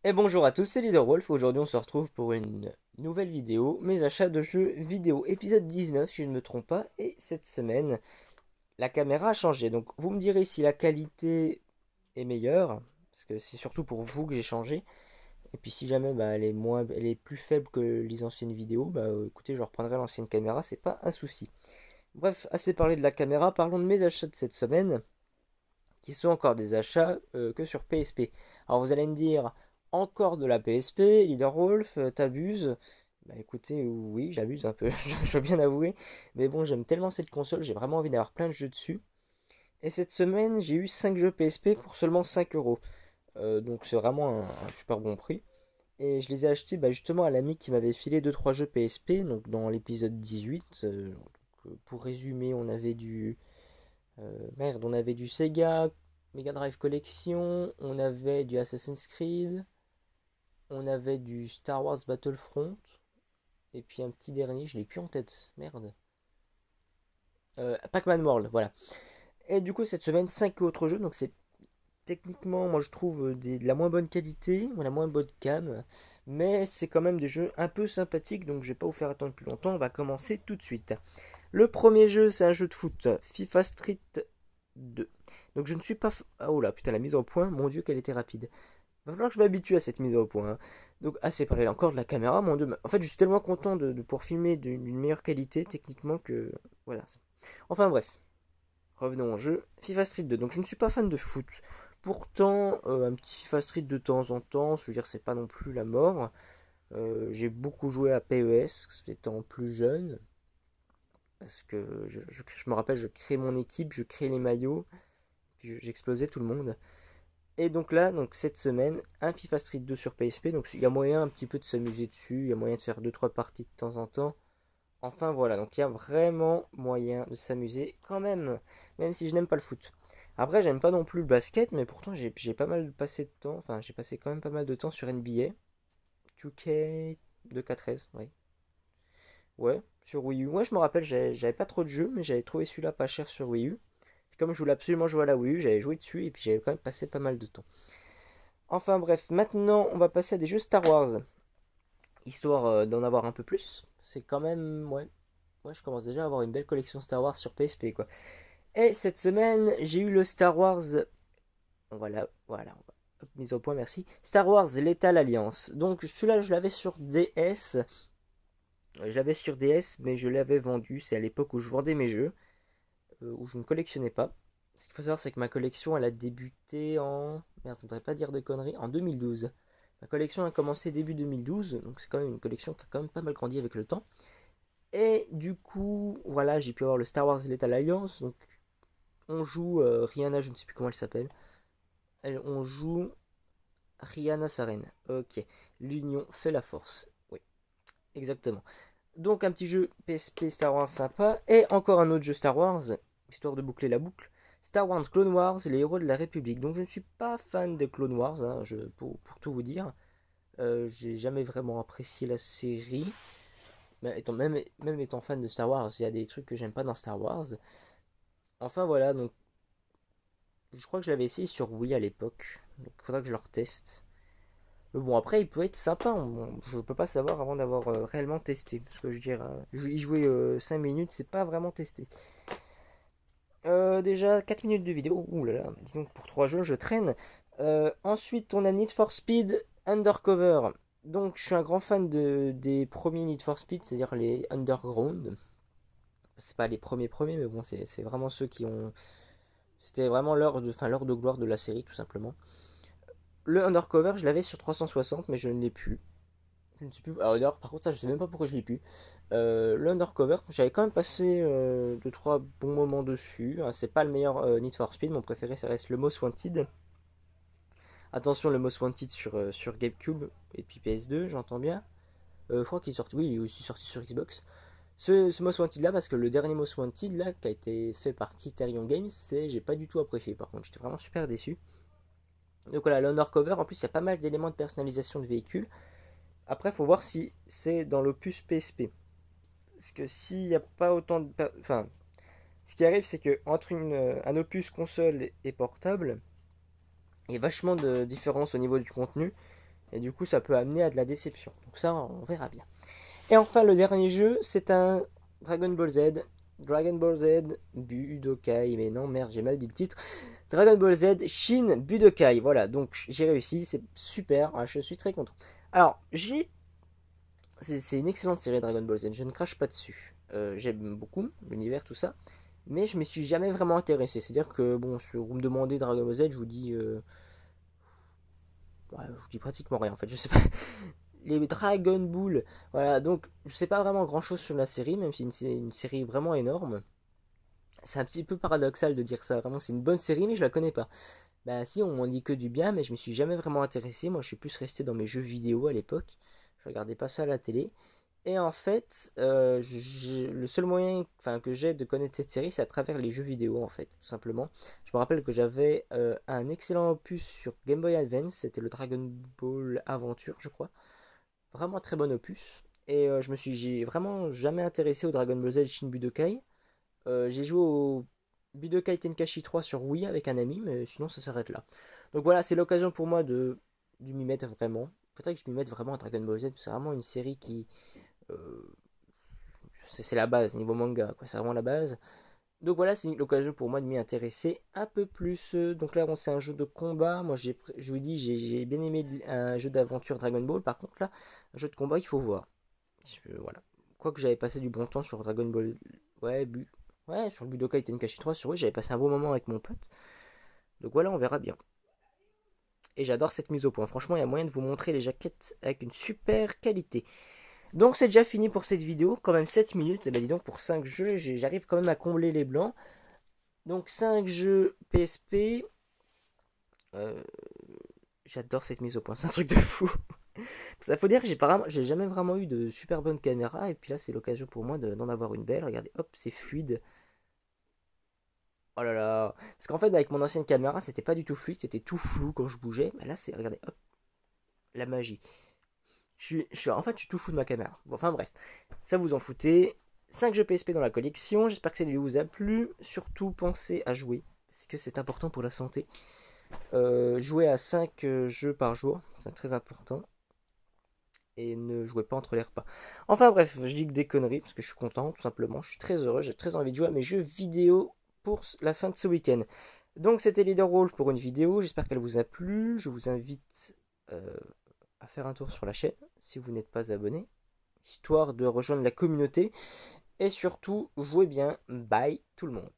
Et bonjour à tous, c'est Leaderwolf. Aujourd'hui, on se retrouve pour une nouvelle vidéo, mes achats de jeux vidéo, épisode 19 si je ne me trompe pas. Et cette semaine, la caméra a changé. Donc, vous me direz si la qualité est meilleure, parce que c'est surtout pour vous que j'ai changé. Et puis, si jamais elle est plus faible que les anciennes vidéos, écoutez, je reprendrai l'ancienne caméra, c'est pas un souci. Bref, assez parlé de la caméra, parlons de mes achats de cette semaine qui sont encore des achats que sur PSP. Alors vous allez me dire, encore de la PSP, Leaderwolf, t'abuses. Bah écoutez, oui, j'abuse un peu, je veux bien avouer. Mais bon, j'aime tellement cette console, j'ai vraiment envie d'avoir plein de jeux dessus. Et cette semaine, j'ai eu 5 jeux PSP pour seulement 5 euros. Donc c'est vraiment un super bon prix. Et je les ai achetés justement à l'ami qui m'avait filé deux trois jeux PSP, donc dans l'épisode 18. Pour résumer, on avait du Sega Mega Drive Collection, on avait du Assassin's Creed, on avait du Star Wars Battlefront, et puis un petit dernier, je l'ai plus en tête, merde. Pac-Man World, voilà. Et du coup, cette semaine, 5 autres jeux, donc c'est techniquement, moi je trouve de la moins bonne qualité, ou la moins bonne cam, mais c'est quand même des jeux un peu sympathiques, donc je vais pas vous faire attendre plus longtemps, on va commencer tout de suite. Le premier jeu, c'est un jeu de foot, FIFA Street 2. Donc je ne suis pas... Ah, oh là, putain, la mise au point, mon dieu, qu'elle était rapide. Va falloir que je m'habitue à cette mise au point, hein. Donc, assez parlé encore de la caméra, mon dieu. En fait, je suis tellement content de pouvoir filmer d'une meilleure qualité techniquement que... Voilà. Enfin bref, revenons au jeu. FIFA Street 2. Donc je ne suis pas fan de foot. Pourtant, un petit FIFA Street de temps en temps, je veux dire, c'est pas non plus la mort. J'ai beaucoup joué à PES, étant plus jeune. Parce que je me rappelle, je créais mon équipe, je créais les maillots, puis j'explosais tout le monde. Et donc là, donc cette semaine, un FIFA Street 2 sur PSP, donc il y a moyen un petit peu de s'amuser dessus, il y a moyen de faire deux trois parties de temps en temps. Enfin voilà, donc il y a vraiment moyen de s'amuser quand même, même si je n'aime pas le foot. Après, j'aime pas non plus le basket, mais pourtant j'ai pas mal passé de temps, enfin j'ai passé quand même pas mal de temps sur NBA, 2K, 2K13, oui. Ouais, sur Wii U. Ouais, je me rappelle, j'avais pas trop de jeux, mais j'avais trouvé celui-là pas cher sur Wii U. Comme je voulais absolument jouer à la Wii U, j'avais joué dessus et puis j'avais quand même passé pas mal de temps. Enfin bref, maintenant on va passer à des jeux Star Wars. Histoire d'en avoir un peu plus. C'est quand même... Ouais. Moi je commence déjà à avoir une belle collection Star Wars sur PSP quoi. Et cette semaine j'ai eu le Star Wars... Voilà. Hop, mise au point, merci. Star Wars Lethal Alliance. Donc celui-là je l'avais sur DS. Je l'avais sur DS mais je l'avais vendu. C'est à l'époque où je vendais mes jeux. Où je ne collectionnais pas. Ce qu'il faut savoir, c'est que ma collection, elle a débuté en... Merde, je voudrais pas dire de conneries. En 2012. Ma collection a commencé début 2012, donc c'est quand même une collection qui a quand même pas mal grandi avec le temps. Et du coup, voilà, j'ai pu avoir le Star Wars Lethal Alliance. Donc, on joue Rihanna, je ne sais plus comment elle s'appelle. On joue Rihanna Saren. Ok. L'union fait la force. Oui, exactement. Donc, un petit jeu PSP Star Wars sympa. Et encore un autre jeu Star Wars, histoire de boucler la boucle. Star Wars Clone Wars, les héros de la République. Donc je ne suis pas fan des Clone Wars, hein, pour tout vous dire. J'ai jamais vraiment apprécié la série. Mais même étant fan de Star Wars, il y a des trucs que j'aime pas dans Star Wars. Enfin voilà, donc je crois que je l'avais essayé sur Wii à l'époque. Donc il faudra que je le reteste. Mais bon, après, il peut être sympa. Je peux pas savoir avant d'avoir réellement testé. Parce que je dirais, y jouer 5 minutes, c'est pas vraiment testé. Déjà 4 minutes de vidéo. Ouh là là, dis donc pour 3 jeux, je traîne. Ensuite, on a Need for Speed Undercover. Donc, je suis un grand fan des premiers Need for Speed, c'est-à-dire les Underground. C'est pas les premiers, mais bon, c'est vraiment ceux qui ont. C'était vraiment l'heure de gloire de la série, tout simplement. Le Undercover, je l'avais sur 360, mais je ne l'ai plus. Je ne sais plus. Alors d'ailleurs, par contre, ça, je sais même pas pourquoi je l'ai plus. Le Undercover, j'avais quand même passé 2-3 bons moments dessus. Hein, c'est pas le meilleur Need for Speed, mon préféré, ça reste le Most Wanted. Attention, le Most Wanted sur GameCube et puis PS2, j'entends bien. Je crois qu'il est sorti, oui, il est aussi sorti sur Xbox. Ce Most Wanted là, parce que le dernier Most Wanted là, qui a été fait par Criterion Games, j'ai pas du tout apprécié. Par contre, j'étais vraiment super déçu. Donc voilà, le Undercover, en plus, il y a pas mal d'éléments de personnalisation de véhicules. Après, il faut voir si c'est dans l'opus PSP. Parce que s'il n'y a pas autant de... Enfin, ce qui arrive, c'est que entre un opus console et portable, il y a vachement de différence au niveau du contenu. Et du coup, ça peut amener à de la déception. Donc ça, on verra bien. Et enfin, le dernier jeu, c'est un Dragon Ball Z. Dragon Ball Z Budokai. Mais non, merde, j'ai mal dit le titre. Dragon Ball Z Shin Budokai. Voilà, donc j'ai réussi, c'est super, je suis très content. Alors, c'est une excellente série Dragon Ball Z, je ne crache pas dessus. J'aime beaucoup l'univers, tout ça, mais je me suis jamais vraiment intéressé. C'est-à-dire que, bon, si vous me demandez Dragon Ball Z, ouais, je vous dis pratiquement rien en fait, je sais pas. Les Dragon Ball, voilà, donc je sais pas vraiment grand-chose sur la série, même si c'est une série vraiment énorme. C'est un petit peu paradoxal de dire ça, vraiment c'est une bonne série mais je la connais pas. Bah si, on m'en dit que du bien, mais je me suis jamais vraiment intéressé. Moi, je suis plus resté dans mes jeux vidéo à l'époque. Je regardais pas ça à la télé. Et en fait, le seul moyen enfin, que j'ai de connaître cette série, c'est à travers les jeux vidéo, en fait, tout simplement. Je me rappelle que j'avais un excellent opus sur Game Boy Advance. C'était le Dragon Ball Adventure, je crois. Vraiment très bon opus. Et j'ai vraiment jamais intéressé au Dragon Ball Z Shin Budokai. J'ai joué au Budokai Tenkaichi 3 sur Wii avec un ami, mais sinon ça s'arrête là. Donc voilà, c'est l'occasion pour moi de m'y mettre vraiment. Faudrait que je m'y mette vraiment à Dragon Ball Z, c'est vraiment une série qui... euh, c'est la base, niveau manga, quoi, c'est vraiment la base. Donc voilà, c'est l'occasion pour moi de m'y intéresser un peu plus. Donc là, c'est un jeu de combat. Moi, je vous dis, j'ai bien aimé un jeu d'aventure Dragon Ball. Par contre, là, un jeu de combat, il faut voir. Voilà. Quoique j'avais passé du bon temps sur Dragon Ball. Ouais, ouais, sur le Budokai Tenkaichi 3, sur oui, j'avais passé un bon moment avec mon pote. Donc voilà, on verra bien. Et j'adore cette mise au point. Franchement, il y a moyen de vous montrer les jaquettes avec une super qualité. Donc c'est déjà fini pour cette vidéo. Quand même 7 minutes. Et ben dis donc, pour 5 jeux, j'arrive quand même à combler les blancs. Donc 5 jeux PSP. Euh, J'adore cette mise au point. C'est un truc de fou. Ça faut dire que j'ai jamais vraiment eu de super bonne caméra. Et puis là, c'est l'occasion pour moi d'en avoir une belle. Regardez, hop, c'est fluide. Oh là là. Parce qu'en fait, avec mon ancienne caméra, c'était pas du tout fluide, c'était tout flou quand je bougeais. Mais là, c'est, regardez, hop, la magie. En fait, je suis tout fou de ma caméra. Bon, enfin bref, ça vous en foutez. 5 jeux PSP dans la collection. J'espère que ça vous a plu. Surtout, pensez à jouer. Parce que c'est important pour la santé. Jouez à 5 jeux par jour. C'est très important. Et ne jouez pas entre les repas. Enfin bref, je dis que des conneries. Parce que je suis content, tout simplement. Je suis très heureux. J'ai très envie de jouer à mes jeux vidéo pour la fin de ce week-end. Donc c'était Leader Wolf pour une vidéo, j'espère qu'elle vous a plu. Je vous invite à faire un tour sur la chaîne si vous n'êtes pas abonné, histoire de rejoindre la communauté. Et surtout, jouez bien, bye tout le monde.